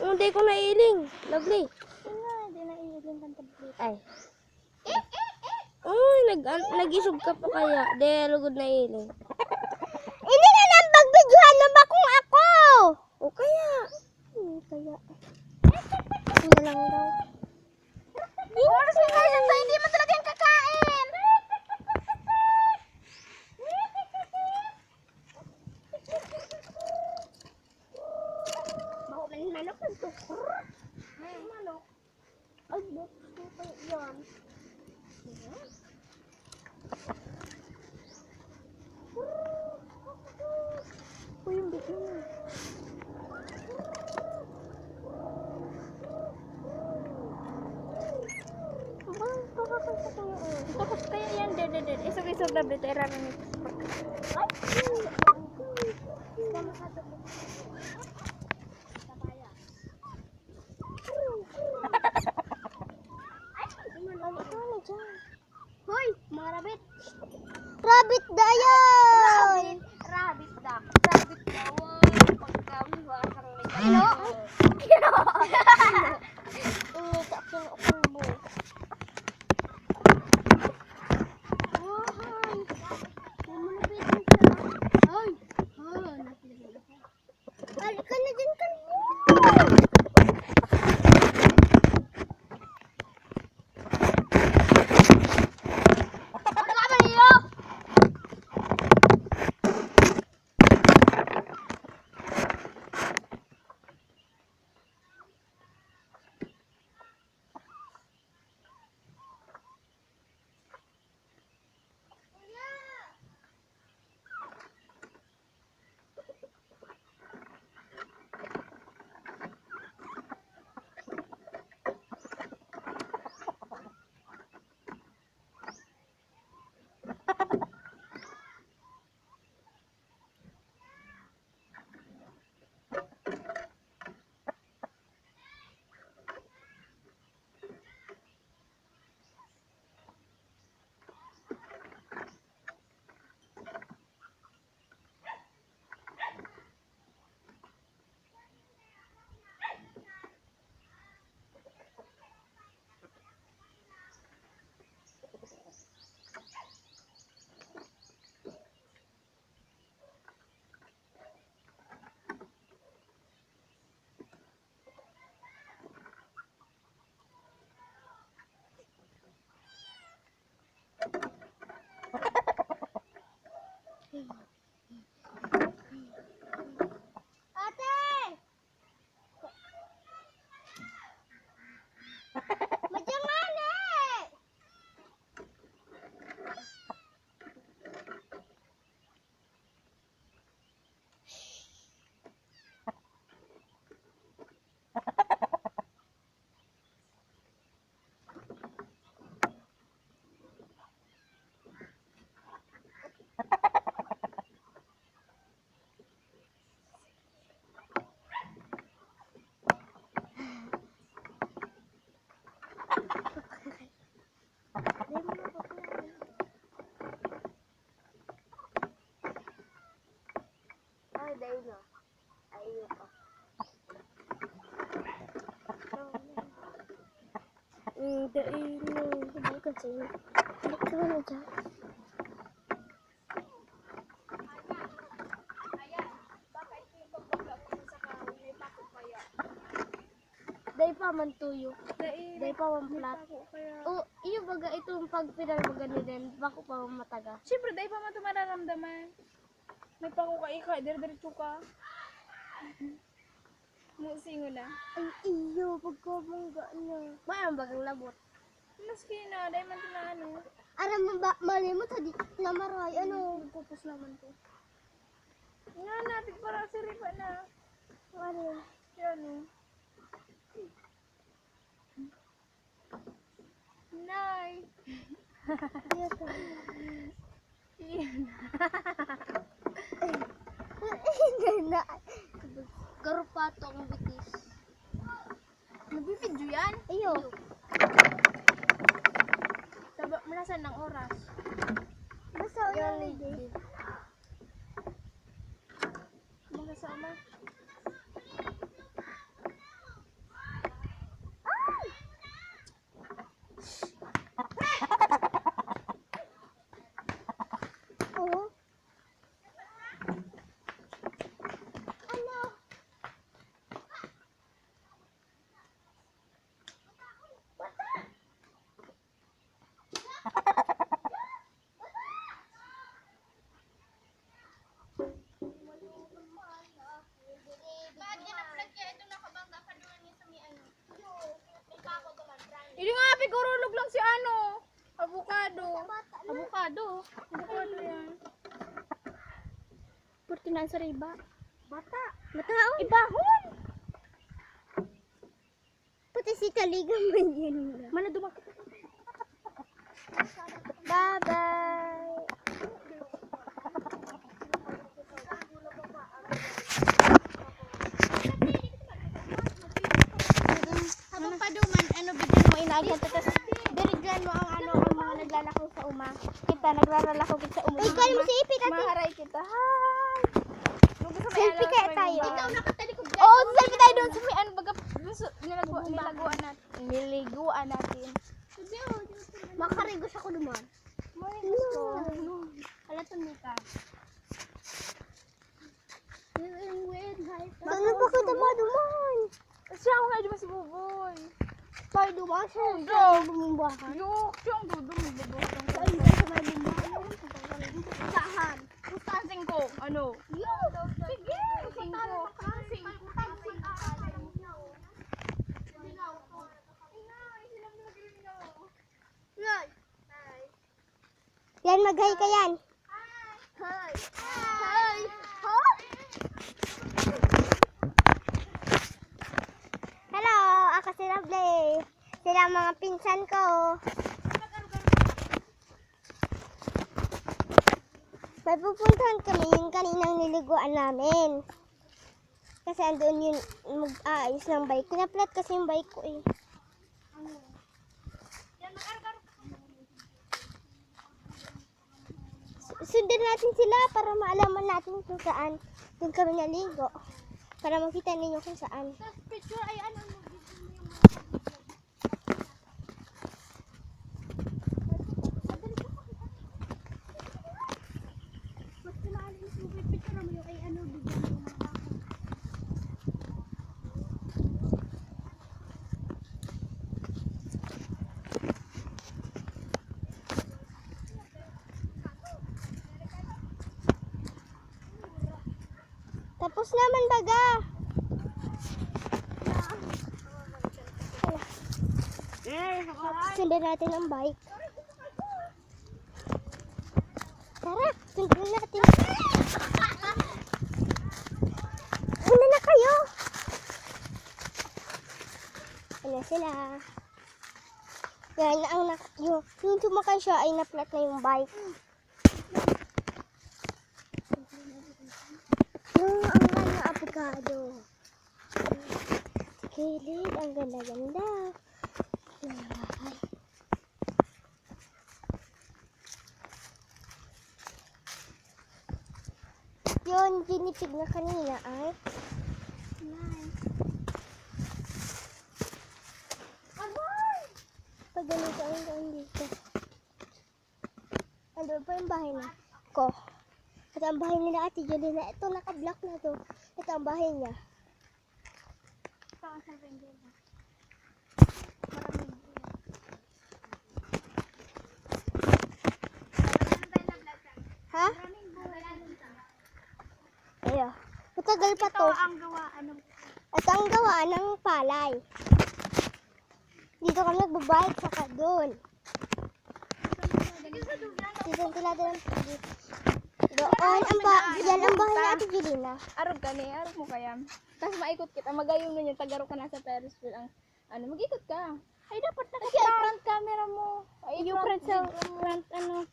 Hindi ko nailing. Lovely. Hindi naiiling kang tablet. Ay. Uy, nag-isog ka pa kaya. Di, lugod na iling. Hindi na lang pagbidyohan mo ba kung ako? O kaya. Kaya. Ano lang daw. Oras na tayo sa hindi mo talaga yung kakain. Baho man yung manok nito. Manok. Ay, bakit yan? Uy, yung bigyan. Tapos kaya yan, dede. Isog-isog na bito, irami nito. Ay! Sama ka ito. Papaya. Ay! Ano dyan? Hoy! Mga rabbit! Rabbit dayan! Rabbit da. Rabbit dawan. Pagkamwa kang may kino? Kino? Ini tak kino kumbo. Balik ka na dyan, kalbo. Wala ba niyo? Ate! Macam mana? Ay, dahil na. Ay, iyo pa. Dahil na. Balik ka sa'yo. Balik ka na dyan. Dahil pa man tuyo. Dahil pa man plat. O, iyo baga itong pagpinal baga ni din. Bako pa man mataga. Siyempre, dahil pa man ito mararamdaman. May pakuka-ika, dire-diretso ka. Musingo na. Ay, iyo. Pagkabangga na. Mayroon bagang labot. Maski na, dahil man ito na ano. Aram mo ba, malimot hadi na maray. Ano? Nagpupus naman to. Nga natin para si Ripa na. Ano? Yan o. Nay! Na. Garupato ang bitis. Nabibidyo yan? Iyo. Taba, manasan ng oras. Basta Yan, yan. lady. Magkasama. sabi ko rulog lang si ano. Avocado. Avocado. Avocado yan. Purtinaan sa riba. Bata. Mataon. Ibahon. Puti si Kaligang man yan. Mana dumakit. Bye-bye. Habang paduman, bigyan mo inagad. Tapos, diriglan mo ang mga naglalakaw sa uma. Kita, nagraralakaw kita sa uma. Ikaw mo si Ipit ate. Maharay kita. Hi. Selfie kaya tayo. Ikaw nakatalikod dyan. Oo, selfie tayo doon sa may ano baga niliguan natin. Makarigos ako naman. Morning gusto. Hala, tumita. Saan na ba kita maduman? Siya ako nga di ba si Buboy. Tayo duman siya. Dog. Bumbahan. Yok, siyang dudong buboy. Saan ka sa may bumbahan? Saan? Saan singko? Ano? Sige. Yan, mag-hi ka yan. Hi. Hi. Hello, ako si Lovely. Sila ang mga pinsan ko. May pupuntahan kami yung kaninang niliguan namin. Kasi andun yun mag-aayos ng bike. Kinaplat kasi yung bike ko eh. Sundan natin sila para maalaman natin kung saan doon kami naligo. Para makita ninyo kung saan. Picture ay ano mo. Tapos naman baga. Sundan natin ang bike. Tara, sundan natin. Una na kayo. Ano sila? Yan, yung sumakay siya ay naplat na yung bike. Ang ganda avocado. Kilid, ang ganda-ganda. Ay. Yun, ginipig na kanina ay. Pag ganito ang gawin dito. Ando pa yung bahay na ko. Ito ang bahay nila Ate Jolina. Ito, naka-block na to. Ito ang bahay niya. Ha? Ayo. Matagal pa to. Ito ang gawaan ng palay. Dito kami nagbabayad saka doon. Dito sila doon. Doon ang yan ang bahay ni Ate Jolina. Arog ka ni, arog mo kaya. Tapos maikot kita, magayong na yun, tagaro ka na sa Ferris wheel. Ang, ano, mag-ikot ka. Ay, dapat na kasi front camera mo. Ay, Yung front sa front camera.